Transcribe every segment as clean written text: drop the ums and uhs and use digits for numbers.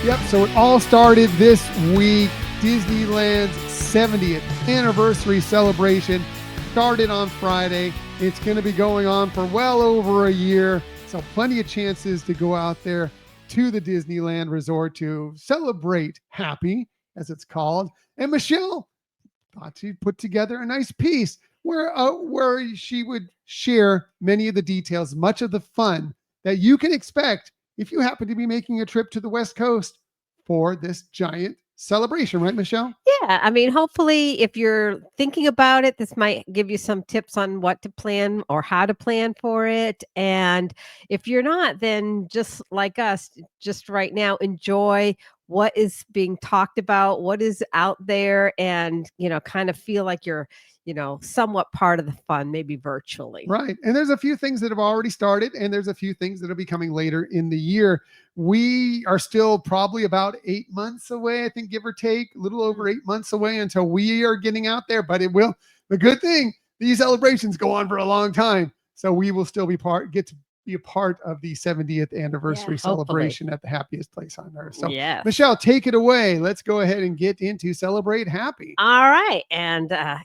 Yep, so it all started this week. Disneyland's 70th anniversary celebration started on Friday. It's going to be going on for well over a year. So plenty of chances to go out there to the Disneyland Resort to celebrate happy, as it's called. And Michelle thought she'd put together a nice piece where she would share many of the details, much of the fun that you can expect if you happen to be making a trip to the West Coast for this giant celebration, right, Michelle? Yeah, I mean, hopefully, if you're thinking about it, this might give you some tips on what to plan or how to plan for it. And if you're not, then just like us, just right now, enjoy what is being talked about, what is out there, and, kind of feel like you're, somewhat part of the fun, maybe virtually. Right. And there's a few things that have already started, and there's a few things that'll be coming later in the year. We are still probably about 8 months away, I think, give or take, a little over 8 months away until we are getting out there. But it will. The good thing, these celebrations go on for a long time. So we will still get to be a part of the 70th anniversary celebration at the happiest place on earth. So, yes. Michelle, take it away. Let's go ahead and get into Celebrate Happy. All right. And, I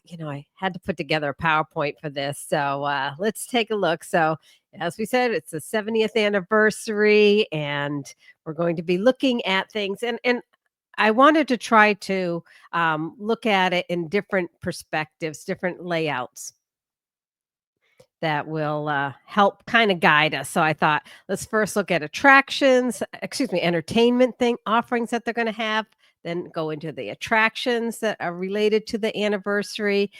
had to put together a PowerPoint for this. So let's take a look. So, as we said, it's the 70th anniversary, and we're going to be looking at things. And I wanted to try to look at it in different perspectives, different layouts that will help kind of guide us. So I thought, let's first look at entertainment offerings that they're going to have, then go into the attractions that are related to the anniversary,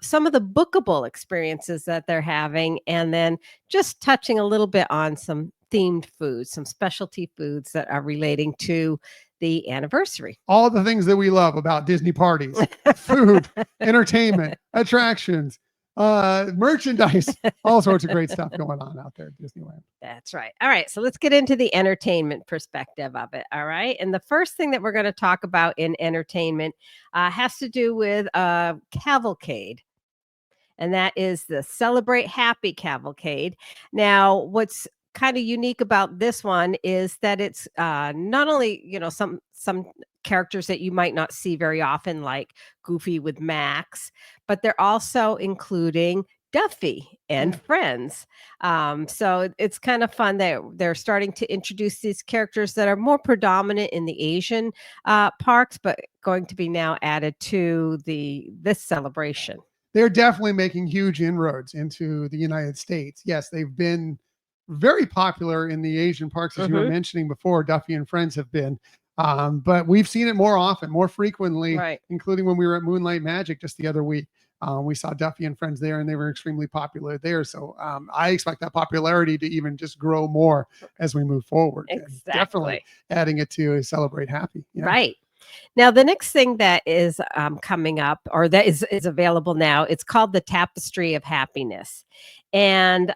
some of the bookable experiences that they're having, and then just touching a little bit on some themed foods, some specialty foods that are relating to the anniversary. All the things that we love about Disney parties: food, entertainment, attractions, merchandise, all sorts of great stuff going on out there at Disneyland. That's right. All right. So let's get into the entertainment perspective of it. All right. And the first thing that we're going to talk about in entertainment has to do with cavalcade. And that is the Celebrate Happy Cavalcade. Now, what's kind of unique about this one is that it's not only, some characters that you might not see very often, like Goofy with Max, but they're also including Duffy and friends. So it's kind of fun that they're starting to introduce these characters that are more predominant in the Asian parks, but going to be now added to this celebration. They're definitely making huge inroads into the United States. Yes, they've been very popular in the Asian parks, as you were mentioning before. Duffy and Friends have been. But we've seen it more often, more frequently, including when we were at Moonlight Magic just the other week. We saw Duffy and Friends there, and they were extremely popular there. So I expect that popularity to even just grow more as we move forward. Exactly. Definitely adding it to Celebrate Happy. Yeah. Right. Now, the next thing that is coming up, or that is available now, it's called the Tapestry of Happiness. And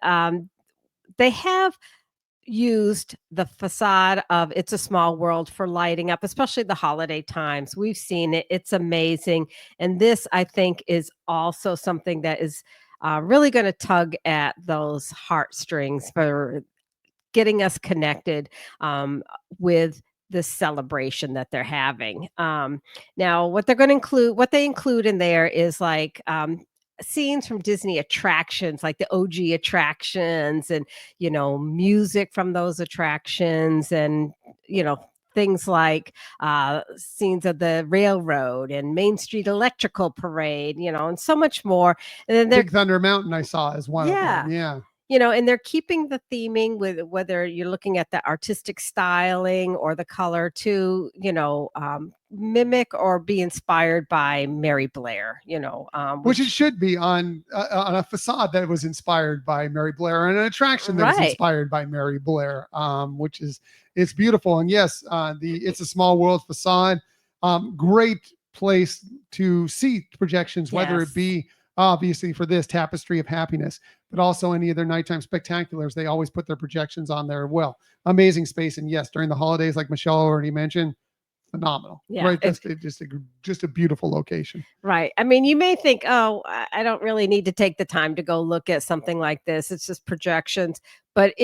they have used the facade of It's a Small World for lighting up, especially the holiday times. We've seen it. It's amazing. And this, I think, is also something that is really going to tug at those heartstrings for getting us connected with this celebration that they're having. Now, what they include in there is like scenes from Disney attractions, like the OG attractions, and music from those attractions, and things like scenes of the railroad and Main Street Electrical Parade, and so much more. And then Big Thunder Mountain I saw as one of them. Yeah. And they're keeping the theming with whether you're looking at the artistic styling or the color to, mimic or be inspired by Mary Blair, which it should be on a facade that was inspired by Mary Blair, and an attraction that was inspired by Mary Blair, which is, it's beautiful. And yes, the It's a Small World facade, great place to see projections, whether it be obviously for this Tapestry of Happiness, but also any of their nighttime spectaculars. They always put their projections on there. Well, amazing space. And yes, during the holidays, like Michelle already mentioned, phenomenal. Yeah, right. That's just a beautiful location. Right. I mean, you may think, oh, I don't really need to take the time to go look at something like this. It's just projections, but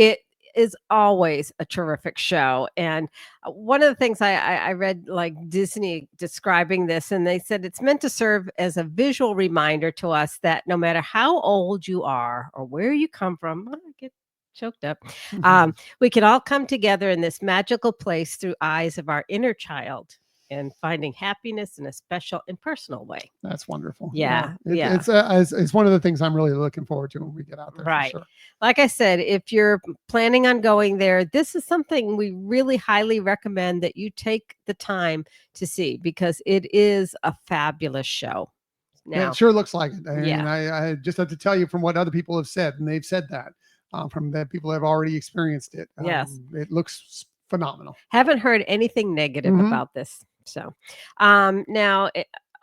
is always a terrific show. And one of the things I read, like Disney describing this, and they said it's meant to serve as a visual reminder to us that no matter how old you are or where you come from, I get choked up. We can all come together in this magical place through eyes of our inner child and finding happiness in a special and personal way. That's wonderful. Yeah, It's one of the things I'm really looking forward to when we get out there, right. for sure. Like I said, if you're planning on going there, this is something we really highly recommend that you take the time to see because it is a fabulous show. Yeah, Now, it sure looks like it. I yeah. mean, I just have to tell you from what other people have said, and they've said that from that people have already experienced it. Yes. It looks phenomenal. Haven't heard anything negative Mhm. about this. So, now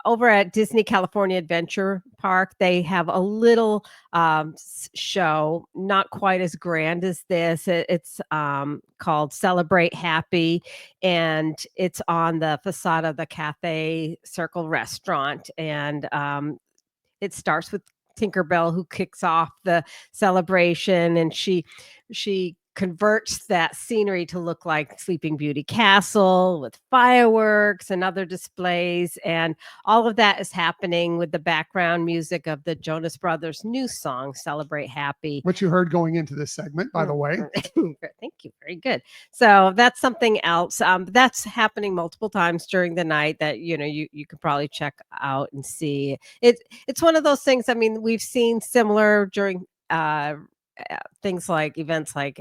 over at Disney California Adventure Park, they have a little show, not quite as grand as this. It's called Celebrate Happy, and it's on the facade of the Cafe Circle restaurant. And it starts with Tinkerbell, who kicks off the celebration, and she converts that scenery to look like Sleeping Beauty Castle with fireworks and other displays. And all of that is happening with the background music of the Jonas Brothers' new song, Celebrate Happy. What you heard going into this segment, by the way. Thank you. Very good. So that's something else. That's happening multiple times during the night that, you could probably check out and see. It's one of those things. I mean, we've seen similar during things like events like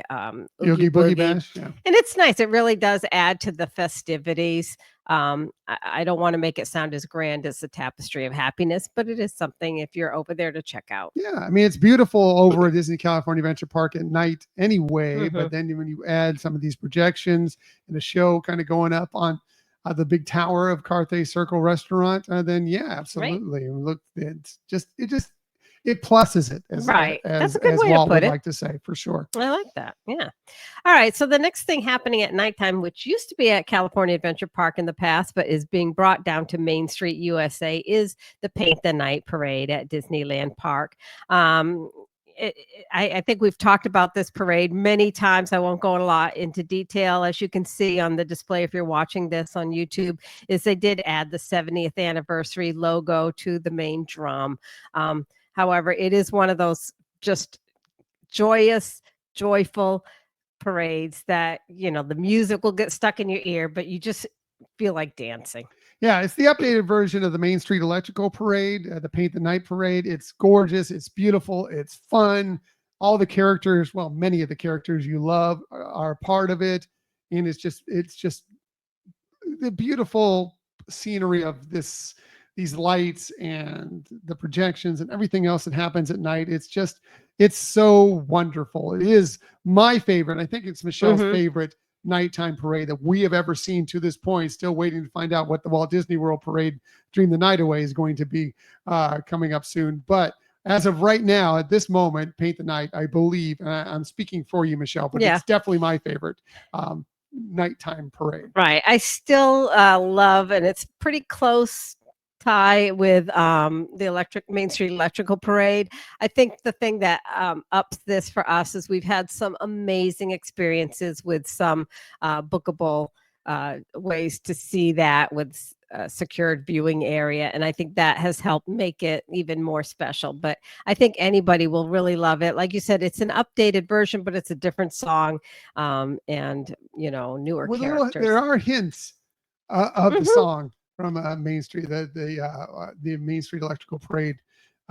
Oogie Boogie Bash. Yeah. and it's nice. It really does add to the festivities. I don't want to make it sound as grand as the Tapestry of Happiness, but it is something if you're over there to check out. Yeah, I mean, it's beautiful over at Disney California Adventure Park at night anyway, but then when you add some of these projections and a show kind of going up on the big tower of Carthay Circle restaurant, then yeah, absolutely. Right. Look, it pluses it, right. As, That's a good as way Walt to put would it. like to say, for sure. I like that. Yeah. All right. So the next thing happening at nighttime, which used to be at California Adventure Park in the past, but is being brought down to Main Street, USA, is the Paint the Night Parade at Disneyland Park. I think we've talked about this parade many times. I won't go a lot into detail. As you can see on the display, if you're watching this on YouTube, is they did add the 70th anniversary logo to the main drum. However, it is one of those just joyous, joyful parades that, the music will get stuck in your ear, but you just feel like dancing. Yeah, it's the updated version of the Main Street Electrical Parade, the Paint the Night Parade. It's gorgeous. It's beautiful. It's fun. All the characters, well, many of the characters you love are part of it. And it's just the beautiful scenery of these lights and the projections and everything else that happens at night. It's so wonderful. It is my favorite. I think it's Michelle's favorite nighttime parade that we have ever seen to this point. Still waiting to find out what the Walt Disney World Parade Dream the Night Away is going to be coming up soon. But as of right now, at this moment, Paint the Night, I believe, and I'm speaking for you, Michelle, but it's definitely my favorite nighttime parade. Right. I still love, and it's pretty close tie with the Main Street Electrical Parade. I think the thing that ups this for us is we've had some amazing experiences with some bookable ways to see that with secured viewing area, and I think that has helped make it even more special. But I think anybody will really love it. Like you said, it's an updated version, but it's a different song, and newer characters. There are hints of the song from Main Street, the Main Street Electrical Parade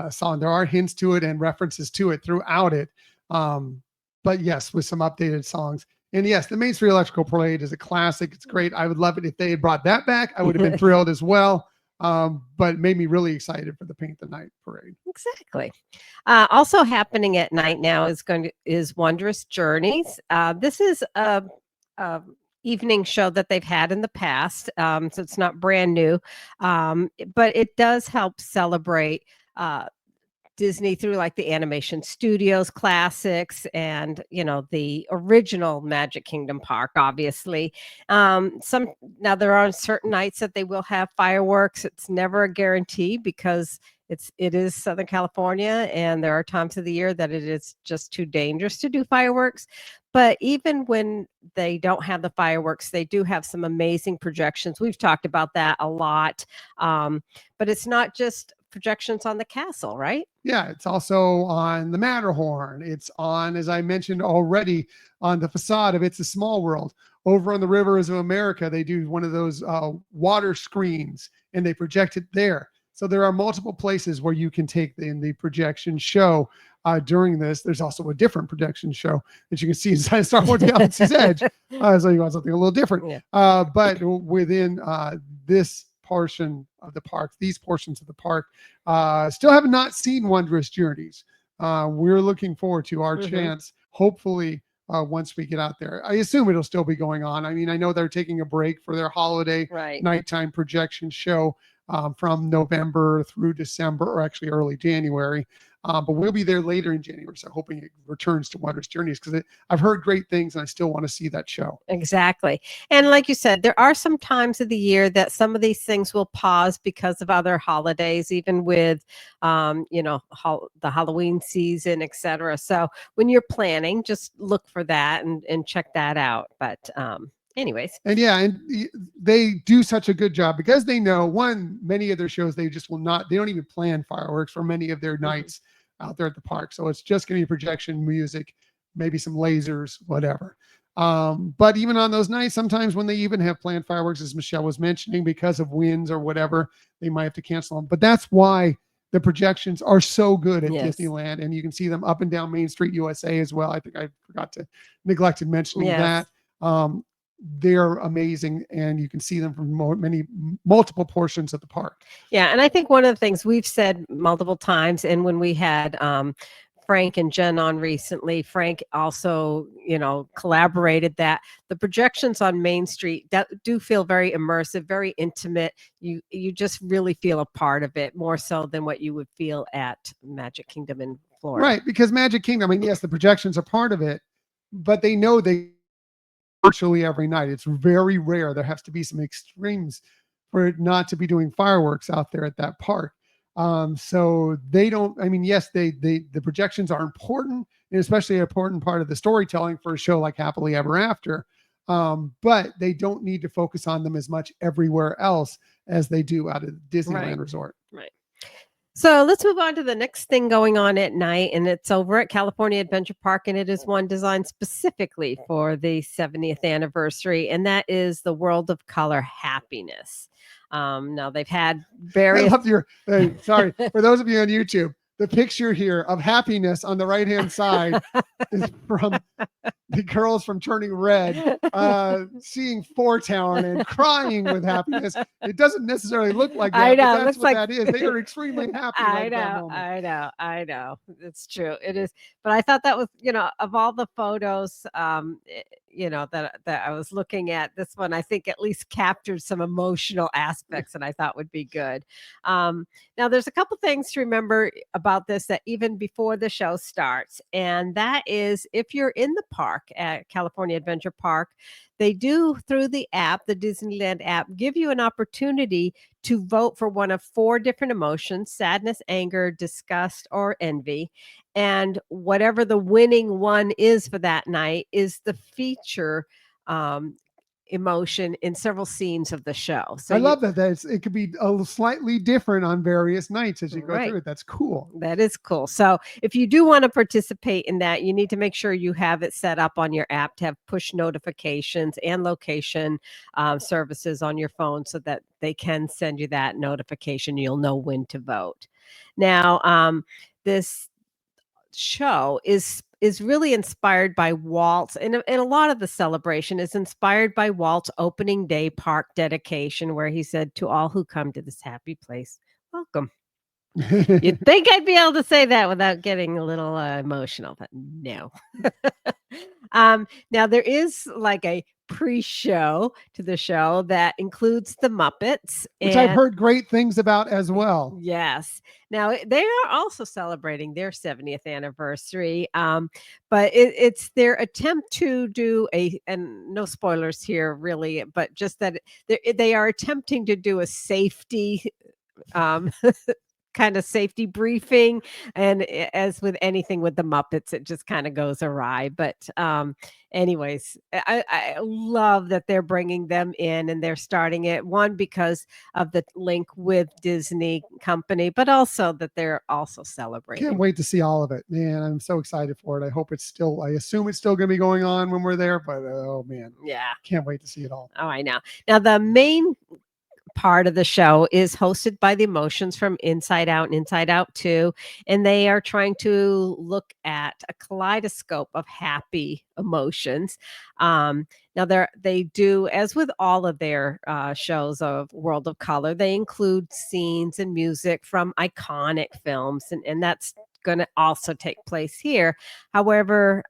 song. There are hints to it and references to it throughout it. But yes, with some updated songs. And yes, the Main Street Electrical Parade is a classic. It's great. I would love it if they had brought that back. I would have been thrilled as well. But it made me really excited for the Paint the Night Parade. Exactly. Also happening at night now is Wondrous Journeys. This is a evening show that they've had in the past, so it's not brand new, but it does help celebrate Disney through like the animation studios classics and the original Magic Kingdom park, obviously. Now there are certain nights that they will have fireworks. It's never a guarantee because it is Southern California, and there are times of the year that it is just too dangerous to do fireworks. But even when they don't have the fireworks, they do have some amazing projections. We've talked about that a lot. But it's not just projections on the castle, right? Yeah, it's also on the Matterhorn. It's on, as I mentioned already, on the facade of It's a Small World. Over on the Rivers of America, they do one of those water screens and they project it there. So there are multiple places where you can take the projection show during this. There's also a different projection show that you can see inside Star Wars Galaxy's Edge. So you want something a little different. Yeah. But within this portion of the park, these portions of the park, still have not seen Wondrous Journeys. We're looking forward to our chance, hopefully, once we get out there. I assume it'll still be going on. I mean, I know they're taking a break for their holiday nighttime projection show from November through December, or actually early January. But we'll be there later in January, so hoping it returns to Wondrous Journeys, because I've heard great things and I still want to see that show. Exactly. And like you said, there are some times of the year that some of these things will pause because of other holidays, even with, the Halloween season, etc. So when you're planning, just look for that and check that out. But anyways. And yeah, and they do such a good job because they know, many of their shows, they don't even plan fireworks for many of their nights out there at the park. So it's just going to be projection, music, maybe some lasers, whatever. But even on those nights, sometimes when they even have planned fireworks, as Michelle was mentioning, because of winds or whatever, they might have to cancel them. But that's why the projections are so good at Disneyland, and you can see them up and down Main Street USA as well. I think I neglected mentioning that. They're amazing, and you can see them from multiple portions of the park. Yeah, and I think one of the things we've said multiple times, and when we had Frank and Jen on recently, Frank also, collaborated that the projections on Main Street that do feel very immersive, very intimate. You just really feel a part of it, more so than what you would feel at Magic Kingdom in Florida. Right, because Magic Kingdom, I mean, yes, the projections are part of it, but they know they virtually every night. It's very rare. There has to be some extremes for it not to be doing fireworks out there at that park. So they don't, I mean, yes, the projections are important, and especially an important part of the storytelling for a show like Happily Ever After. But they don't need to focus on them as much everywhere else as they do out of the Disneyland Resort. Right. So let's move on to the next thing going on at night, and it's over at California Adventure Park, and it is one designed specifically for the 70th anniversary, and that is the World of Color Happiness. Now they've had various. I love sorry, for those of you on YouTube, the picture here of happiness on the right-hand side is from the girls from Turning Red, seeing Four Town and crying with happiness. It doesn't necessarily look like that, I know, but that's what that is. They are extremely happy. I know. It's true. It is. But I thought that was, of all the photos, that I was looking at, this one, I think at least captured some emotional aspects that I thought would be good. Now, there's a couple things to remember about this that even before the show starts, and that is if you're in the park at California Adventure Park, they do, through the app, the Disneyland app, give you an opportunity to vote for one of 4 different emotions: sadness, anger, disgust, or envy. And whatever the winning one is for that night is the feature emotion in several scenes of the show. So I love that. It could be a slightly different on various nights as you go through it. That's cool. That is cool. So if you do want to participate in that, you need to make sure you have it set up on your app to have push notifications and location services on your phone so that they can send you that notification. You'll know when to vote. Now, this show is really inspired by Walt's, and a lot of the celebration is inspired by Walt's opening day park dedication, where he said, "To all who come to this happy place, welcome." You'd think I'd be able to say that without getting a little emotional, but no. Now there is like a pre-show to the show that includes the Muppets, which I've heard great things about as well. Yes. Now they are also celebrating their 70th anniversary, but it's their attempt to do and no spoilers here really, but just that they are attempting to do a safety kind of safety briefing, and as with anything with the Muppets, it just kind of goes awry. But anyways, I love that they're bringing them in and they're starting it. One, because of the link with Disney company, but also that they're also Can't celebrating. wait to see all of it, man. I'm so excited for it. I assume it's still going to be going on when we're there, but oh man, Yeah. can't wait to see it all. Oh, I know. Now the main part of the show is hosted by the Emotions from Inside Out and Inside Out 2. And they are trying to look at a kaleidoscope of happy emotions. Now, they do, as with all of their shows of World of Color, they include scenes and music from iconic films. And that's going to also take place here. However,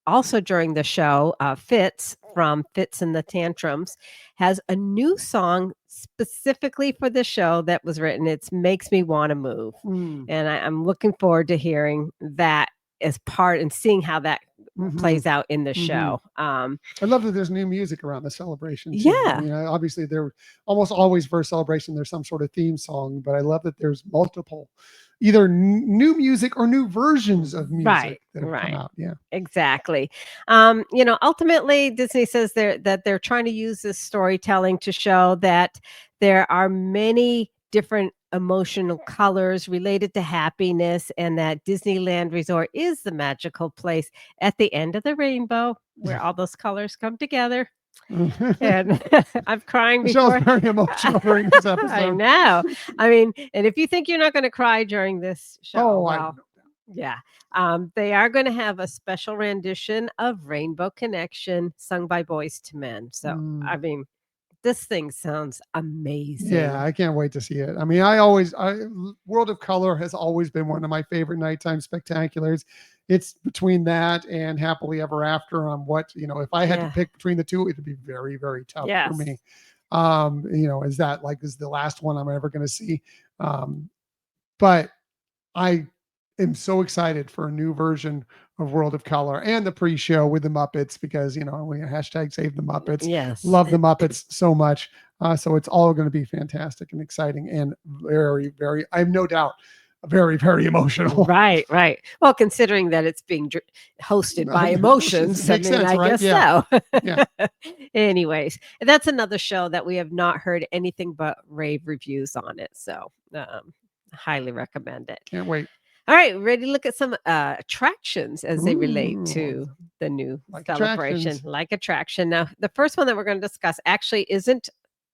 also during the show, Fitz from Fitz and the Tantrums has a new song specifically for the show that was written. It's Makes Me Want to Move. Mm. And I'm looking forward to hearing that as part and seeing how that plays out in the show. I love that there's new music around the celebration too. Yeah. I mean, obviously there almost always for a celebration there's some sort of theme song, but I love that there's multiple either new music or new versions of music that have come out. Yeah. Exactly. Ultimately Disney says they're trying to use this storytelling to show that there are many different emotional colors related to happiness, and that Disneyland Resort is the magical place at the end of the rainbow where all those colors come together. And I'm crying Michelle's before. very emotional during this episode. I know. I mean, and if you think you're not going to cry during this show, well, yeah. They are going to have a special rendition of Rainbow Connection sung by Boys to Men. So, I mean, this thing sounds amazing. Yeah, I can't wait to see it. I mean, World of Color has always been one of my favorite nighttime spectaculars. It's between that and Happily Ever After on if I had to pick between the two, it'd be very, very tough for me. Is the last one I'm ever going to see. But I am so excited for a new version of World of Color and the pre-show with the Muppets because, we hashtag save the Muppets. Yes. Love the Muppets so much. So it's all going to be fantastic and exciting and very, very, I have no doubt, very, very emotional. Right. Well, considering that it's being hosted by Emotions, I guess so. Yeah. Anyways, that's another show that we have not heard anything but rave reviews on it. So highly recommend it. Can't wait. All right, ready to look at some attractions as they relate to the new celebration, like attraction. Now, the first one that we're going to discuss actually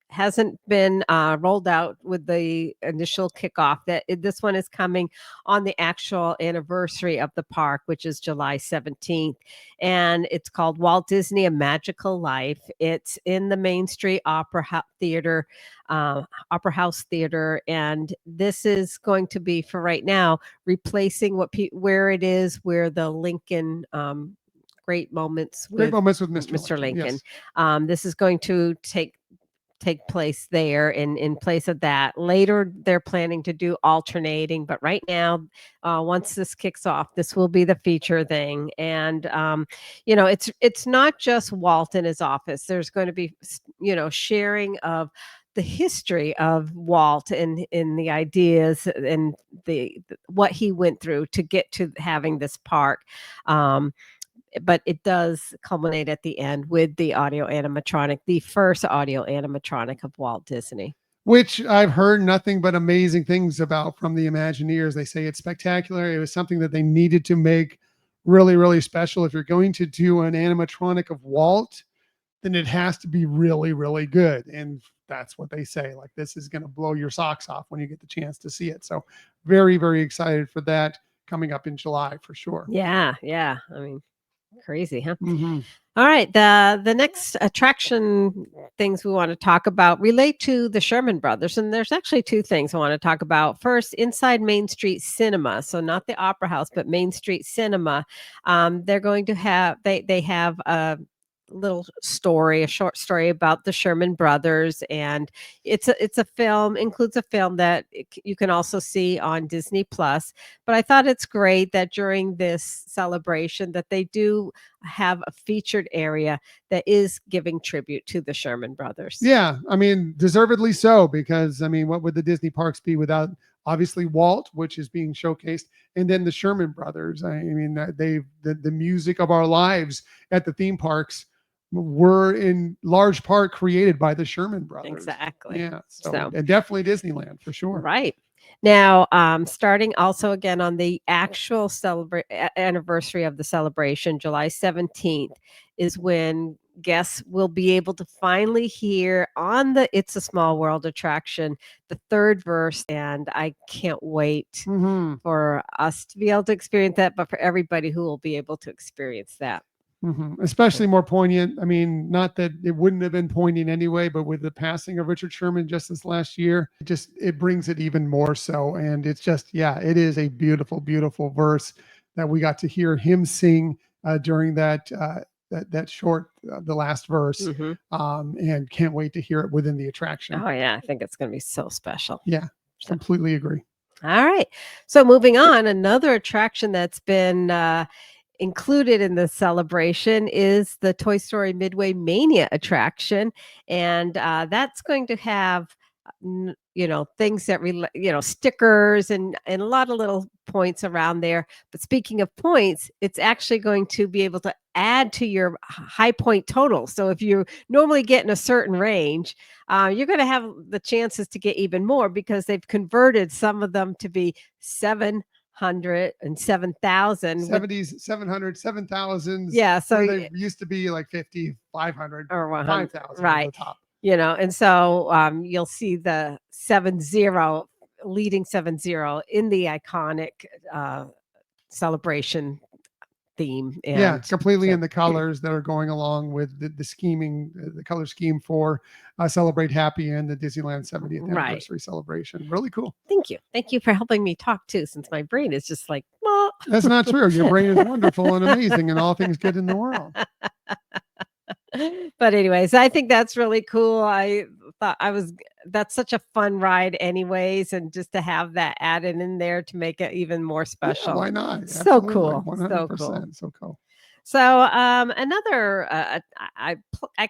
hasn't been rolled out with the initial kickoff. This one is coming on the actual anniversary of the park, which is July 17th. And it's called Walt Disney: A Magical Life. It's in the Main Street Opera House Theater. And this is going to be, for right now, replacing where the Lincoln Great Moments with Mr. Lincoln. Yes. This is going to take place there. In place of that, later they're planning to do alternating, but right now, once this kicks off, this will be the feature thing. And it's not just Walt in his office. There's going to be sharing of the history of Walt and in the ideas and what he went through to get to having this park. But it does culminate at the end with the audio animatronic, the first audio animatronic of Walt Disney. Which I've heard nothing but amazing things about from the Imagineers. They say it's spectacular. It was something that they needed to make really, really special. If you're going to do an animatronic of Walt, then it has to be really, really good. And that's what they say. Like, this is going to blow your socks off when you get the chance to see it. So very, very excited for that coming up in July for sure. Yeah. I mean, crazy, huh? Mm-hmm. All right. The next attraction things we want to talk about relate to the Sherman Brothers. And there's actually two things I want to talk about. First, inside Main Street Cinema. So not the Opera House, but Main Street Cinema. They're going to have, they have a short story about the Sherman Brothers, and it's a film, includes a film that you can also see on Disney Plus. But I thought it's great that during this celebration that they do have a featured area that is giving tribute to the Sherman Brothers. Yeah, I mean, deservedly so, because I mean, what would the Disney parks be without obviously Walt, which is being showcased, and then the Sherman Brothers. I mean, the music of our lives at the theme parks were in large part created by the Sherman Brothers. Exactly. Yeah. So and definitely Disneyland for sure. Right. Now, starting also again on the actual anniversary of the celebration, July 17th, is when guests will be able to finally hear on the It's a Small World attraction the third verse. And I can't wait for us to be able to experience that, but for everybody who will be able to experience that. Especially more poignant. I mean, not that it wouldn't have been poignant anyway, but with the passing of Richard Sherman just this last year, it brings it even more so. And it's just, yeah, it is a beautiful, beautiful verse that we got to hear him sing during that short, the last verse, and can't wait to hear it within the attraction. Oh yeah, I think it's going to be so special. Yeah, completely agree. All right, so moving on, another attraction that's been included in the celebration is the Toy Story Midway Mania attraction, and that's going to have things that stickers and a lot of little points around there. But speaking of points, it's actually going to be able to add to your high point total. So if you normally get in a certain range, you're going to have the chances to get even more because they've converted some of them to be 700 and 7,000. 70s, 700, 7,000s. Yeah. So they used to be like 50, 500, or 5,000 right. at the top. And so you'll see the 70 leading 70 in the iconic celebration theme. And completely in the colors that are going along with the scheming, the color scheme for Celebrate Happy and the Disneyland 70th anniversary celebration. Really cool. Thank you for helping me talk too, since my brain is just like, well. That's not true. Your brain is wonderful and amazing and all things good in the world. But anyways, I think that's really cool. I thought that's such a fun ride anyways. And just to have that added in there to make it even more special. Yeah, why not? So Absolutely. cool. 100%. So cool. So another, I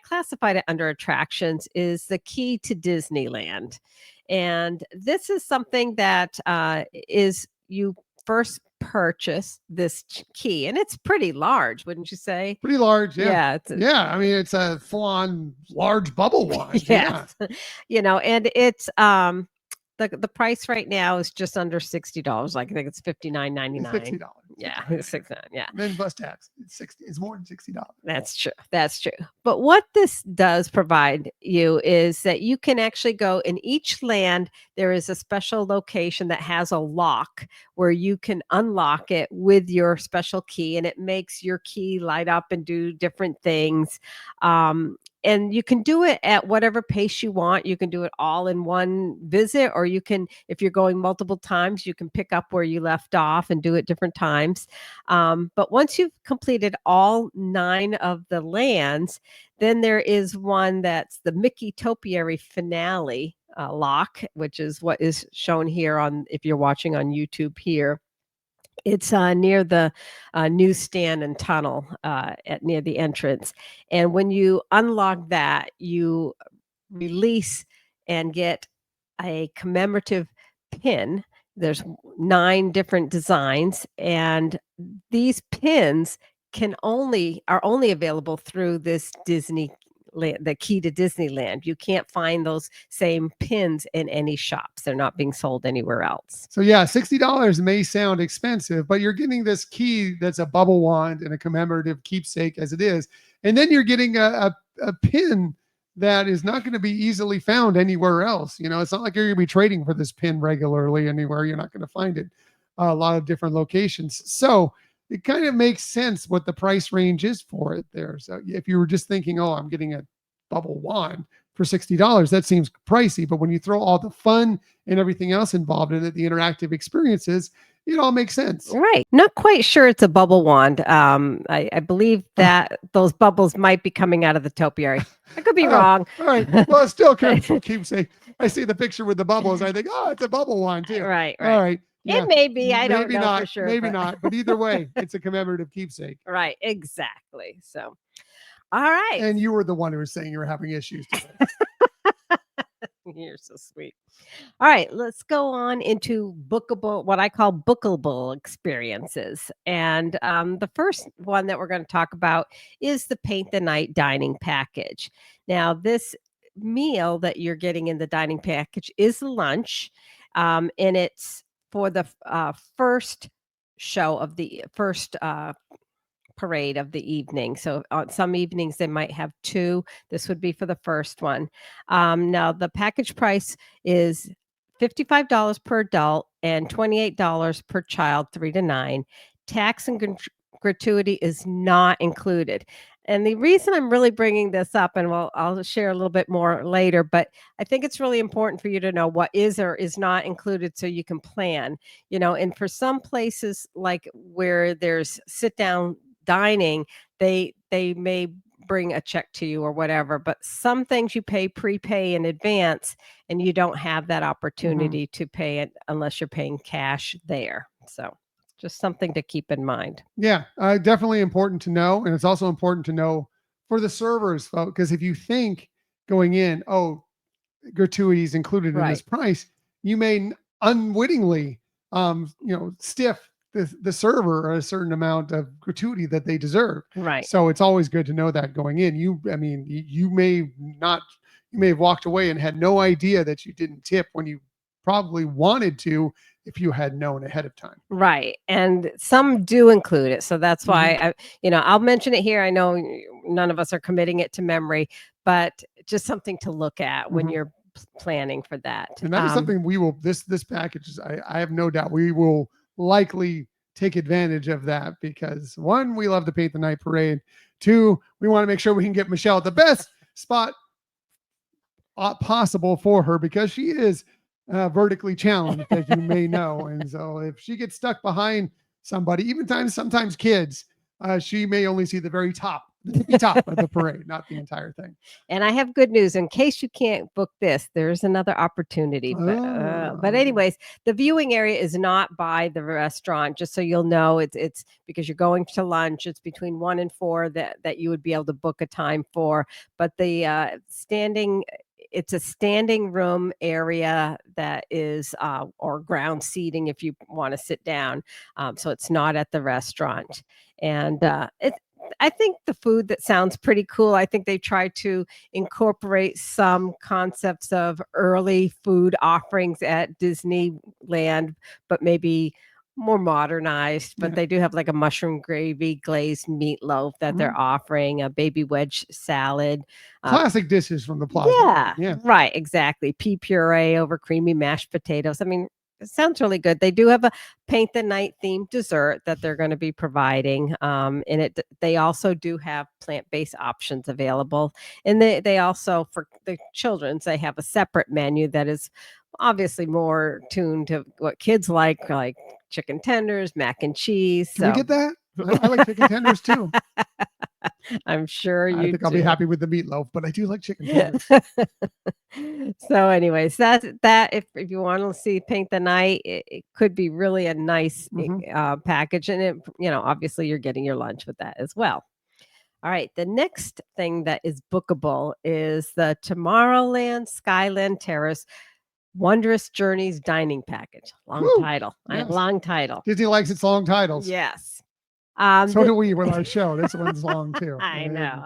classified it under attractions, is the Key to Disneyland. And this is something that is you first purchase this key, and it's pretty large, wouldn't you say? Pretty large, yeah. Yeah, I mean, it's a full-on large bubble wand. Yes. And it's the price right now is just under $60. Like I think it's $59.99. $60. Yeah, $69. Yeah. And then plus tax, it's $60. It's more than $60. That's true. But what this does provide you is that you can actually go in each land. There is a special location that has a lock where you can unlock it with your special key, and it makes your key light up and do different things. And you can do it at whatever pace you want. You can do it all in one visit, or you can, if you're going multiple times, you can pick up where you left off and do it different times. But once you've completed all 9 of the lands, then there is one that's the Mickey Topiary Finale lock, which is what is shown here if you're watching on YouTube here. It's near the newsstand and tunnel near the entrance. And when you unlock that, you release and get a commemorative pin. There's 9 different designs, and these pins are only available through this the Key to Disneyland. You can't find those same pins in any shops. They're not being sold anywhere else. So yeah, $60 may sound expensive, but you're getting this key that's a bubble wand and a commemorative keepsake as it is. And then you're getting a pin that is not going to be easily found anywhere else. It's not like you're going to be trading for this pin regularly anywhere. You're not going to find it a lot of different locations. So it kind of makes sense what the price range is for it there. So if you were just thinking, oh, I'm getting a bubble wand for $60, that seems pricey. But when you throw all the fun and everything else involved in it, the interactive experiences, it all makes sense. Right. Not quite sure it's a bubble wand. I believe that those bubbles might be coming out of the topiary. I could be wrong. All right. Well, it's still keepsake. I see the picture with the bubbles. I think, oh, it's a bubble wand too. Right. All right. Yeah. It may be. I don't know not, for sure. Maybe not. But either way, it's a commemorative keepsake. Right. Exactly. So, all right. And you were the one who was saying you were having issues today. You're so sweet. All right, let's go on into bookable, what I call bookable experiences. And the first one that we're going to talk about is the Paint the Night dining package. Now, this meal that you're getting in the dining package is lunch, and it's for the first show of the first parade of the evening. So on some evenings they might have two. This would be for the first one. Now the package price is $55 per adult and $28 per child, 3 to 9. Tax and gratuity is not included. And the reason I'm really bringing this up, and I'll share a little bit more later, but I think it's really important for you to know what is or is not included so you can plan. And for some places like where there's sit down dining, they may bring a check to you or whatever, but some things you prepay in advance, and you don't have that opportunity to pay it unless you're paying cash there. So just something to keep in mind. Yeah, definitely important to know. And it's also important to know for the servers, folks, because if you think going in, oh, gratuities included in this Right. price, you may unwittingly, stiff the server a certain amount of gratuity that they deserve. Right. So it's always good to know that going in. You may not, you may have walked away and had no idea that you didn't tip when you probably wanted to if you had known ahead of time. Right. And some do include it. So that's why I'll mention it here. I know none of us are committing it to memory, but just something to look at when you're planning for that. And that is something we will, this package is, I have no doubt we will likely take advantage of that, because one, we love the Paint the Night parade. Two, we want to make sure we can get Michelle the best spot possible for her, because she is vertically challenged, as you may know. And so if she gets stuck behind somebody, even sometimes kids, she may only see the very top, the tippy top of the parade, not the entire thing. And I have good news. In case you can't book this, there's another opportunity. But anyways, the viewing area is not by the restaurant. Just so you'll know, it's because you're going to lunch. It's between 1 and 4 that you would be able to book a time for. But the it's a standing room area that is or ground seating if you want to sit down. So it's not at the restaurant. And I think the food that sounds pretty cool. I think they try to incorporate some concepts of early food offerings at Disneyland, but maybe more modernized. But they do have like a mushroom gravy glazed meatloaf that they're offering, a baby wedge salad. Classic dishes from the plaza. Yeah, right, exactly. Pea puree over creamy mashed potatoes. I mean, it sounds really good. They do have a Paint the Night themed dessert that they're going to be providing. They also do have plant-based options available. And they also, for the children's, they have a separate menu that is obviously more tuned to what kids like chicken tenders, mac and cheese. Can we get that? I like chicken tenders too. I'm sure I think I'll be happy with the meatloaf, but I do like chicken tenders. So anyways, that's that. If you want to see Paint the Night, it could be really a nice package. And obviously you're getting your lunch with that as well. All right. The next thing that is bookable is the Tomorrowland Skyland Terrace Wondrous Journeys Dining Package. Long title. Yes. Long title. Disney likes its long titles. Yes. So do we with our show. This one's long too. I know.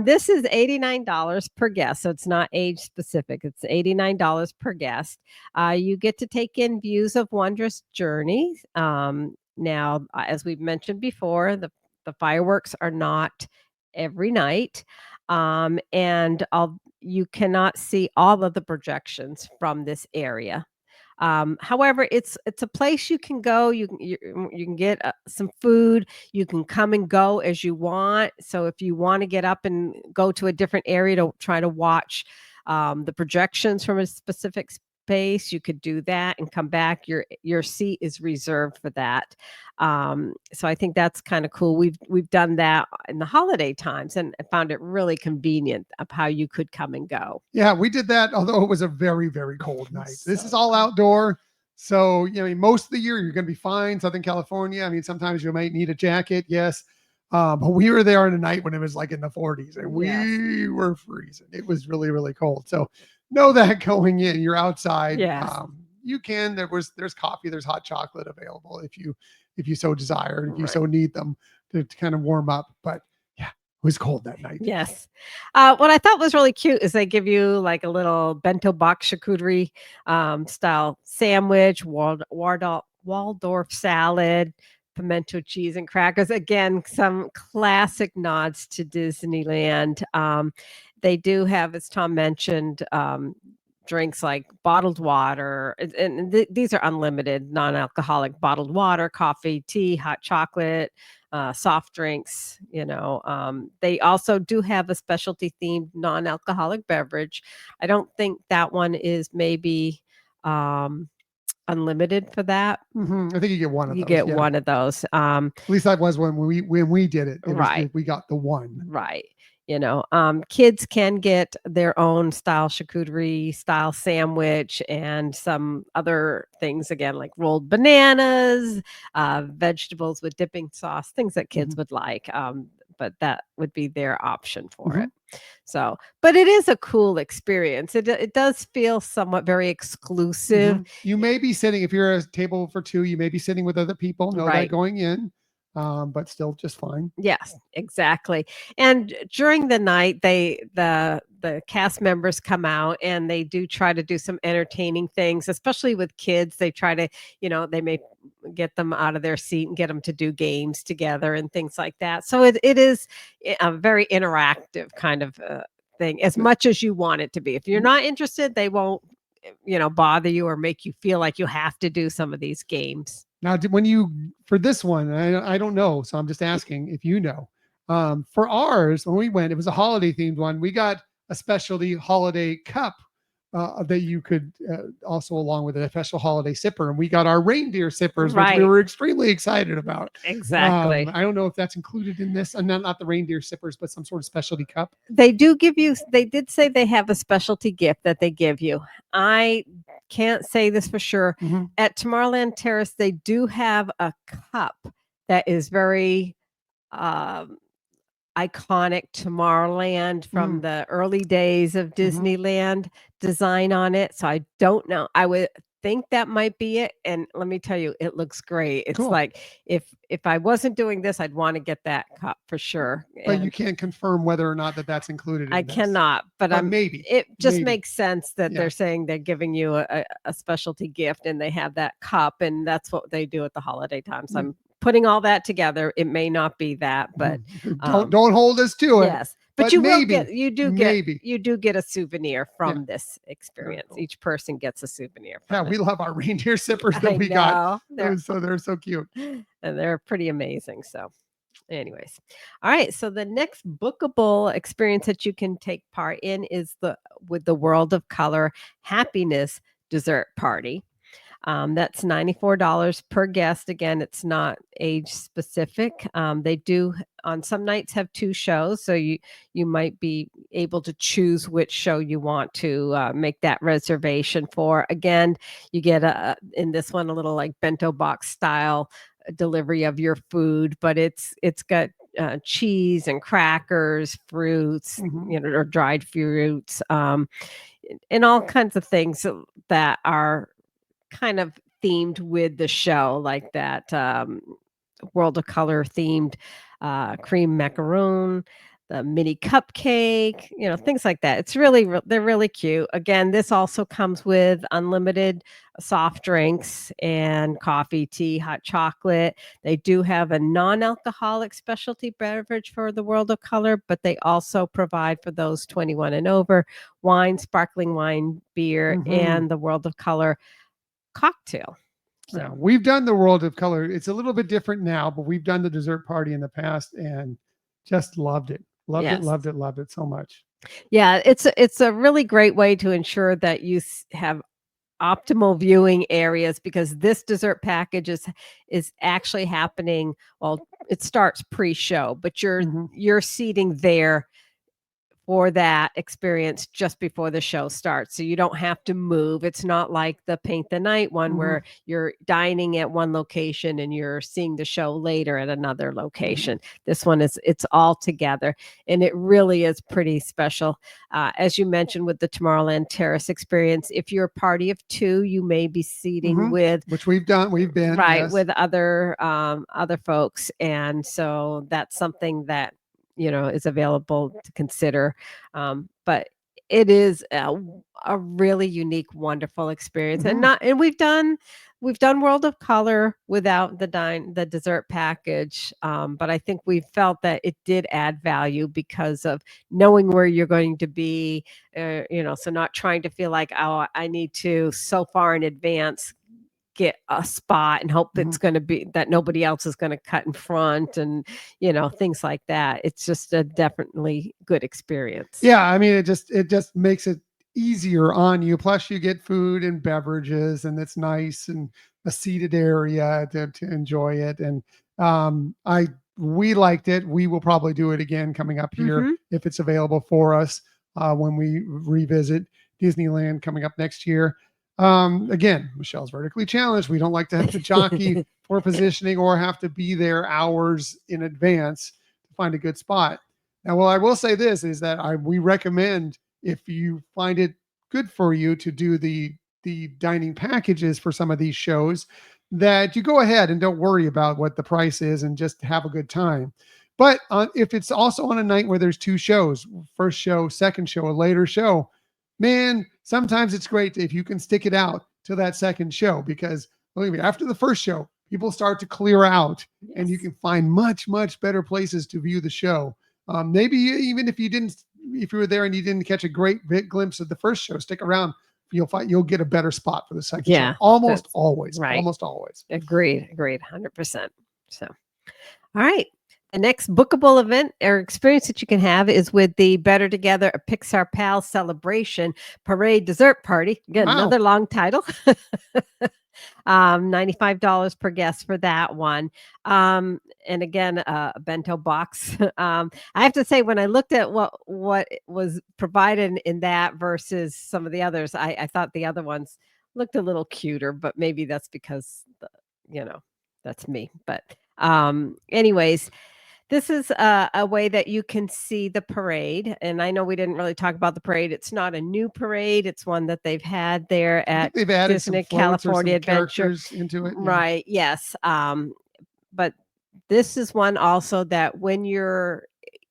This is $89 per guest, so it's not age specific. It's $89 per guest. You get to take in views of wondrous journeys. Now, as we've mentioned before, the fireworks are not every night, and you cannot see all of the projections from this area. However, it's a place you can go. You can get some food. You can come and go as you want. So if you want to get up and go to a different area to try to watch the projections from a specific space, you could do that and come back. Your seat is reserved for that. So I think that's kind of cool. We've done that in the holiday times, and I found it really convenient of how you could come and go. Yeah, we did that, although it was a very, very cold night. This is all outdoor. So, most of the year you're going to be fine. Southern California, sometimes you might need a jacket. Yes. But we were there on a night when it was like in the 40s and Yes. we were freezing. It was really, really cold. So know that going in, you're outside. Yes. You can, there's coffee, there's hot chocolate available if you so desire, if you Right. so need them to kind of warm up. But yeah, it was cold that night. Yes. What I thought was really cute is they give you like a little bento box charcuterie style sandwich, Waldorf salad, pimento cheese, and crackers. Again, some classic nods to Disneyland. They do have, as Tom mentioned, drinks like bottled water, these are unlimited, non-alcoholic bottled water, coffee, tea, hot chocolate, soft drinks. They also do have a specialty themed non-alcoholic beverage. I don't think that one is maybe unlimited for that. I think you get one of You those. get Yeah. one of those. At least that was when we did it. It was Right. we got the one. Right. Kids can get their own style charcuterie style sandwich and some other things again, like rolled bananas, vegetables with dipping sauce, things that kids would like. But that would be their option for it. So, but it is a cool experience. It does feel somewhat very exclusive. You may be sitting, if you're a table for two, you may be sitting with other people. Know that Right. going in, but still just fine. Yes, exactly. And during the night, the cast members come out and they do try to do some entertaining things, especially with kids. They try to, they may get them out of their seat and get them to do games together and things like that. So it is a very interactive kind of thing, as much as you want it to be. If you're not interested, they won't, bother you or make you feel like you have to do some of these games. Now, when you for this one, I don't know, so I'm just asking if you know. For ours, when we went, it was a holiday themed one. We got a specialty holiday cup that you could also along with a special holiday sipper, and we got our reindeer sippers, which we Right. were extremely excited about. Exactly. I don't know if that's included in this, and not the reindeer sippers, but some sort of specialty cup. They did say they have a specialty gift that they give you. I can't say this for sure. At Tomorrowland Terrace, they do have a cup that is very iconic Tomorrowland from the early days of Disneyland design on it. So I don't know. I would think that might be it. And let me tell you, it looks great. It's Cool. like if I wasn't doing this, I'd want to get that cup for sure. But you can't confirm whether or not that's included in I this. cannot, but maybe. It just Maybe. makes sense that Yeah. they're saying they're giving you a specialty gift and they have that cup, and that's what they do at the holiday time. So I'm putting all that together. It may not be that, but don't hold us to it. yes. But you will get you do get a souvenir from Yeah. this experience. Each person gets a souvenir Yeah, from we it. love our reindeer sippers I that we got. know. They're so cute. And they're pretty amazing. So, anyways, all right. So the next bookable experience that you can take part in is with the World of Color Happiness Dessert Party. That's $94 per guest. Again, it's not age specific. They do on some nights have two shows, so you might be able to choose which show you want to make that reservation for. Again, you get in this one a little like bento box style delivery of your food, but it's got cheese and crackers, fruits, or dried fruits, and all kinds of things that are kind of themed with the show, like that World of Color themed cream macaroon, the mini cupcake, things like that. It's they're really cute. Again, this also comes with unlimited soft drinks and coffee, tea, hot chocolate. They do have a non-alcoholic specialty beverage for the World of Color, but they also provide for those 21 and over wine, sparkling wine, beer, and the World of Color cocktail. So yeah, we've done the World of Color. It's a little bit different now, but we've done the dessert party in the past and just loved it. Loved it so much. Yeah, it's a really great way to ensure that you have optimal viewing areas, because this dessert package is actually happening. Well, it starts pre-show, but you're seating there for that experience just before the show starts. So you don't have to move. It's not like the Paint the Night one Mhm. where you're dining at one location and you're seeing the show later at another Mhm. location. This one is it's all together, and it really is pretty special. As you mentioned with the Tomorrowland Terrace experience, if you're a party of two, you may be seating Mhm. with Which we've done. We've been, right, yes. with other folks, and so that's something that, is available to consider, but it is a really unique, wonderful experience, and Mhm. not and we've done World of Color without the dessert package, but I think we felt that it did add value because of knowing where you're going to be, so not trying to feel like, "Oh, I need to so far in advance get a spot and hope Mhm. it's gonna be that nobody else is gonna cut in front," and, things like that. It's just a definitely good experience. Yeah, I mean, it just makes it easier on you. Plus, you get food and beverages, and it's nice and a seated area to enjoy it. And I we liked it. We will probably do it again coming up here Mhm. if it's available for us when we revisit Disneyland coming up next year. Again, Michelle's vertically challenged. We don't like to have to jockey for positioning or have to be there hours in advance to find a good spot. Now, well, I will say this is that we recommend if you find it good for you to do the dining packages for some of these shows, that you go ahead and don't worry about what the price is and just have a good time. But if it's also on a night where there's two shows, first show, second show, a later show, man, sometimes it's great if you can stick it out to that second show because believe me, after the first show, people start to clear out and you Yes. can find much, much better places to view the show. Maybe even if you were there and you didn't catch a great bit glimpse of the first show, stick around. You'll get a better spot for the second show. Yeah, Almost that's always, right. almost always. Agreed, 100%. So, all right. The next bookable event or experience that you can have is with the Better Together a Pixar Pals Celebration Parade Dessert Party. Again, Wow. another long title. $95 per guest for that one. And again, a bento box. I have to say, when I looked at what was provided in that versus some of the others, I thought the other ones looked a little cuter, but maybe that's because you know that's me. But anyways, this is a way that you can see the parade, and I know we didn't really talk about the parade. It's not a new parade, it's one that they've had there I at think they've added some Disney floats or California some Adventure. characters into it. Yeah. Right, yes, but this is one also that when you're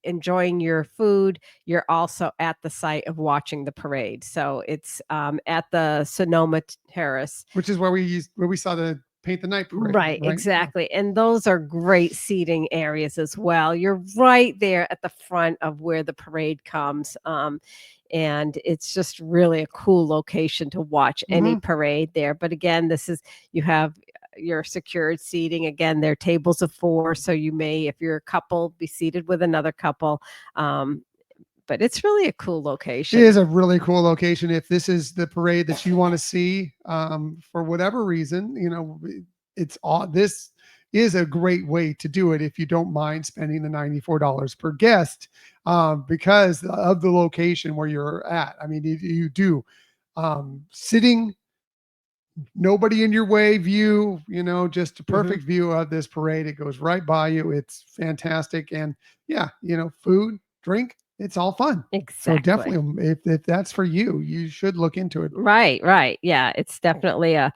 enjoying your food, you're also at the site of watching the parade. So it's, at the Sonoma Terrace. Which is where we saw the Paint the Night parade, Right, right? Yeah. exactly, and those are great seating areas as well. You're right there at the front of where the parade comes, and it's just really a cool location to watch any Mhm. parade there. But again, this is you have your secured seating. Again, they're tables of 4, so you may, if you're a couple, be seated with another couple, but it's really a cool It location. is a really cool location. If this is the parade that you want to see, for whatever reason, it's all this is a great way to do it if you don't mind spending the $94 per guest, because of the location where you're at. I mean, you do sitting, nobody in your way view, just a Mhm. perfect view of this parade. It goes right by you. It's fantastic. And yeah, food, drink, it's all fun. So Exactly. definitely, if that's for you, you should look into it. Right, right. Yeah, it's definitely a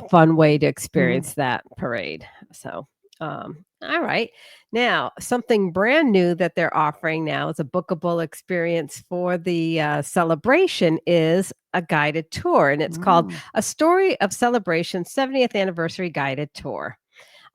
fun way to Mhm. experience that parade. So, all right. Now, something brand new that they're offering now is a bookable experience for the celebration is a guided tour, and it's called Mm. A Story of Celebration 70th Anniversary Guided Tour.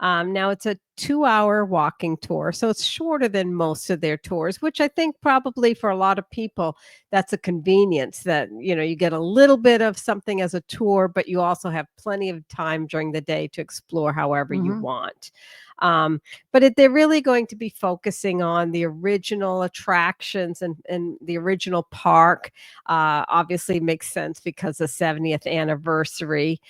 Now it's a 2-hour walking tour, so it's shorter than most of their tours, which I think probably for a lot of people, that's a convenience that, you get a little bit of something as a tour, but you also have plenty of time during the day to explore however you Mhm. want. Um, but they're really going to be focusing on the original attractions and the original park. Obviously, makes sense because the 70th anniversary.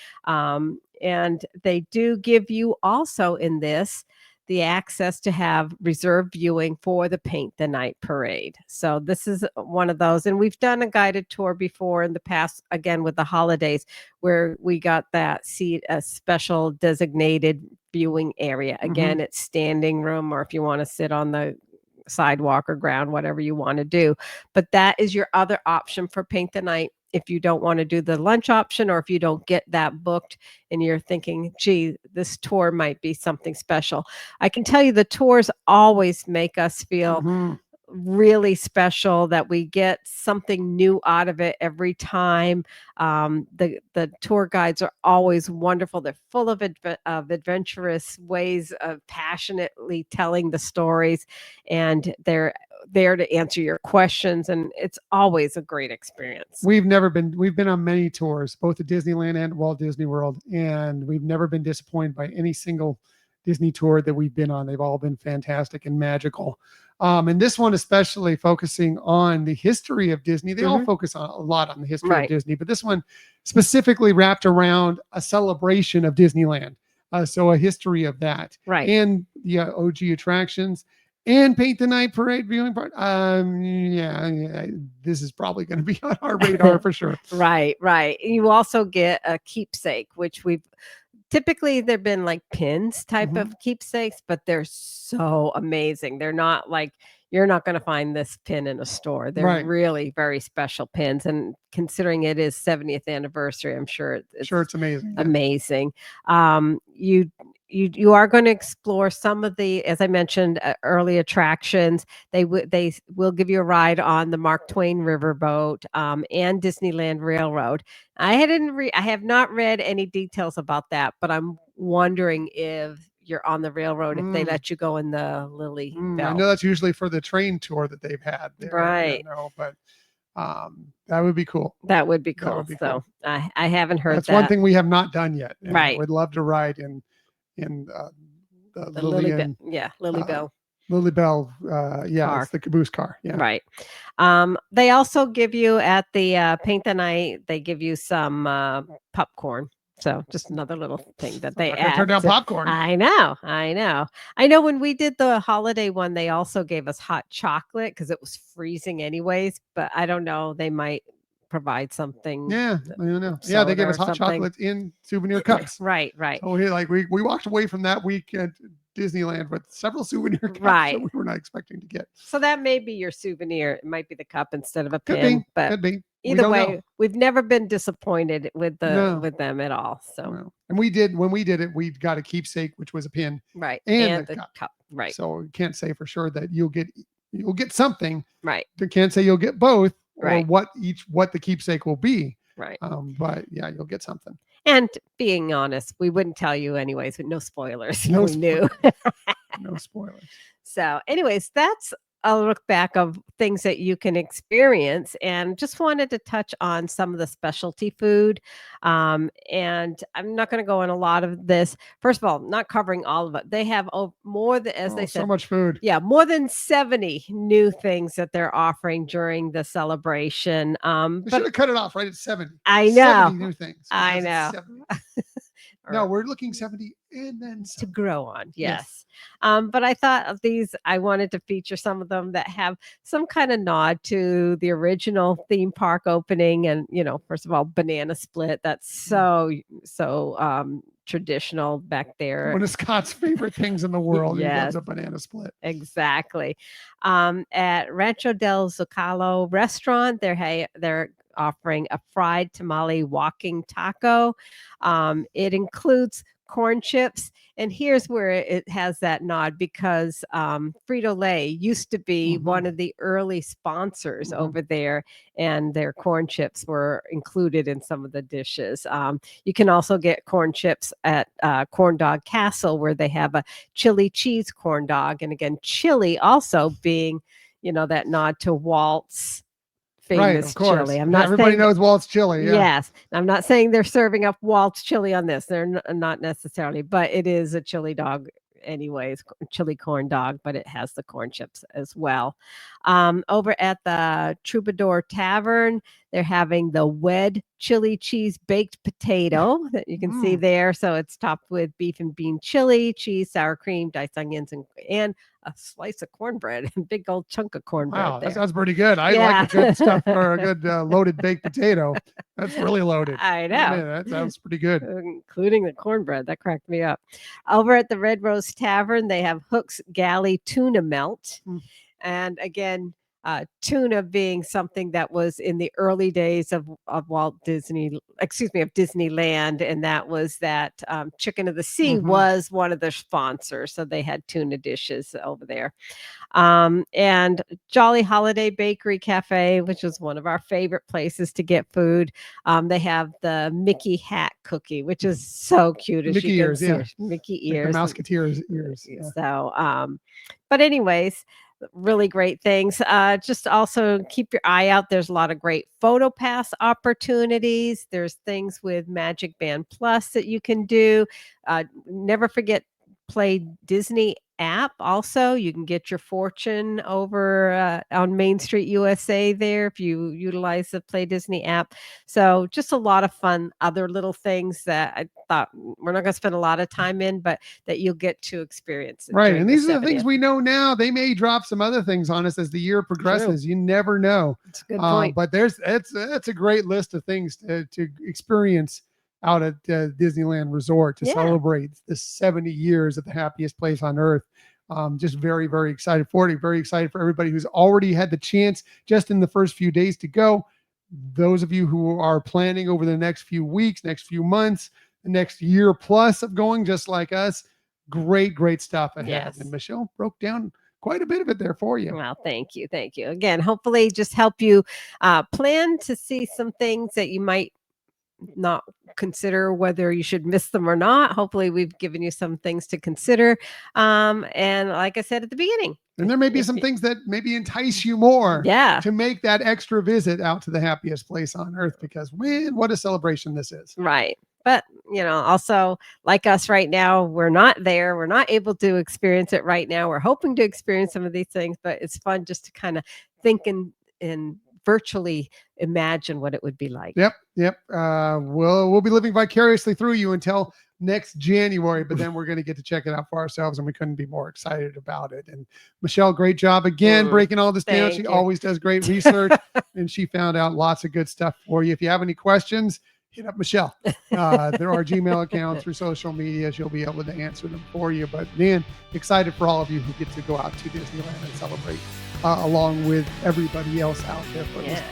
And they do give you also in this the access to have reserved viewing for the Paint the Night parade. So this is one of those. And we've done a guided tour before in the past, again, with the holidays, where we got that seat, a special designated viewing area. Again, it's standing room, or if you want to sit on the sidewalk or ground, whatever you want to do. But that is your other option for Paint the Night. If you don't want to do the lunch option, or if you don't get that booked and you're thinking, gee, this tour might be something special. I can tell you the tours always make us feel really special, that we get something new out of it every time. The tour guides are always wonderful. They're full of adventurous ways of passionately telling the stories, and they're there to answer your questions, and it's always a great experience. We've been on many tours, both at Disneyland and Walt Disney World, and we've never been disappointed by any single Disney tour that we've been on. They've all been fantastic and magical. And this one, especially focusing on the history of Disney. They all focus on a lot on the history of Disney, but this one specifically wrapped around a celebration of Disneyland. So a history of that, and the OG attractions, and Paint the Night parade viewing part. Yeah, this is probably going to be on our radar for sure. Right. You also get a keepsake, which we've typically, they've been like pins type of keepsakes, but they're so amazing. They're not like, you're not going to find this pin in a store. They're really very special pins. And considering it is 70th anniversary, I'm sure it's amazing. Amazing. You are going to explore some of the, as I mentioned, early attractions. They will give you a ride on the Mark Twain Riverboat and Disneyland Railroad. I have not read any details about that, but I'm wondering if you're on the railroad, if they let you go in the Lily Bell. I know that's usually for the train tour that they've had there. Right. But that would be cool. That would be cool. So I haven't heard that's one thing we have not done yet. Right. We'd love to ride in the Lily Bell. Lily Bell. It's the caboose car. Yeah. Right. They also give you at the Paint the Night, they give you some popcorn. So just another little thing that they add. Turn down popcorn. I know. I know when we did the holiday one, they also gave us hot chocolate because it was freezing anyways. But I don't know. They might provide something. Yeah, I don't know. Yeah, they gave us hot chocolate in souvenir cups. Right. So we walked away from that week at Disneyland with several souvenir cups that we were not expecting to get. So that may be your souvenir. It might be the cup instead of a pin. Could be. Either way, we've never been disappointed with them at all. So and when we did it, we got a keepsake, which was a pin. Right. And the cup. Right. So we can't say for sure that you'll get something. Right. You can't say you'll get both. Or Right. what the keepsake will be. Right. But yeah, you'll get something. And being honest, we wouldn't tell you anyways, with no spoilers. No we knew. No spoilers. So anyways, that's a look back of things that you can experience, and just wanted to touch on some of the specialty food. And I'm not going to go in a lot of this. First of all, not covering all of it. They have more than, as they said, so much food. Yeah, more than 70 new things that they're offering during the celebration. We should have cut it off right at 70. I know. 70 new things. I know. No, we're looking 70 and then 70. To grow on. Yes. But I thought of these, I wanted to feature some of them that have some kind of nod to the original theme park opening. And, first of all, banana split. That's so traditional back there. One of Scott's favorite things in the world. Yes. He loves a banana split. Exactly. At Rancho del Zocalo restaurant, they're offering a fried tamale walking taco. It includes corn chips, and here's where it has that nod, because Frito-Lay used to be one of the early sponsors over there, and their corn chips were included in some of the dishes. You can also get corn chips at Corn Dog Castle, where they have a chili cheese corn dog, and again, chili also being that nod to Walt's famous chili. Everybody knows Walt's chili. Yeah. Yes. I'm not saying they're serving up Walt's chili on this. They're not necessarily, but it is a chili dog anyways, chili corn dog, but it has the corn chips as well. Over at the Troubadour Tavern, they're having the Wed chili cheese baked potato that you can see there. So it's topped with beef and bean chili, cheese, sour cream, diced onions, and a slice of cornbread, a big old chunk of cornbread. Wow, there. that sounds pretty good. I like a good stuff or a good loaded baked potato. That's really loaded. I know. Man, that sounds pretty good. Including the cornbread. That cracked me up. Over at the Red Rose Tavern, they have Hook's Galley tuna melt. And again, tuna being something that was in the early days of Walt Disney, of Disneyland, and that was that Chicken of the Sea was one of the sponsors, so they had tuna dishes over there. And Jolly Holiday Bakery Cafe, which is one of our favorite places to get food. They have the Mickey hat cookie, which is so cute. Mickey ears, yeah. Mickey like ears. the Mouseketeers ears. Yeah. So, but anyways, really great things. Just also keep your eye out. There's a lot of great photo pass opportunities. There's things with Magic Band Plus that you can do. Never forget Play Disney app. Also, you can get your fortune over on Main Street USA there if you utilize the Play Disney app. So just a lot of fun other little things that I thought we're not going to spend a lot of time in, but that you'll get to experience. Right. And these are the things we know now. They may drop some other things on us as the year progresses. True. You never know. That's a good point. But that's a great list of things to experience out at Disneyland Resort to celebrate the 70 years of the happiest place on earth. Just very, very excited for it. Very excited for everybody who's already had the chance just in the first few days to go. Those of you who are planning over the next few weeks, next few months, the next year plus of going, just like us, great stuff ahead. Yes. And Michelle broke down quite a bit of it there for you. Well, thank you. Again, hopefully just help you plan to see some things that you might not consider whether you should miss them or not. Hopefully we've given you some things to consider. And like I said at the beginning, and there may be some things that maybe entice you more to make that extra visit out to the happiest place on earth, because man, what a celebration this is. Right. But, also like us right now, we're not there. We're not able to experience it right now. We're hoping to experience some of these things, but it's fun just to kind of think and virtually imagine what it would be like. Yep. We'll be living vicariously through you until next January, but then we're going to get to check it out for ourselves, and we couldn't be more excited about it. And Michelle, great job again breaking all this down. She always does great research, and she found out lots of good stuff for you. If you have any questions, hit up Michelle. There are Gmail accounts through social media. She'll be able to answer them for you. But man, excited for all of you who get to go out to Disneyland and celebrate along with everybody else out there for this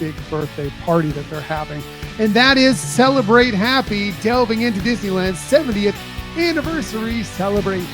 big birthday party that they're having. And that is Celebrate Happy, delving into Disneyland's 70th anniversary celebration.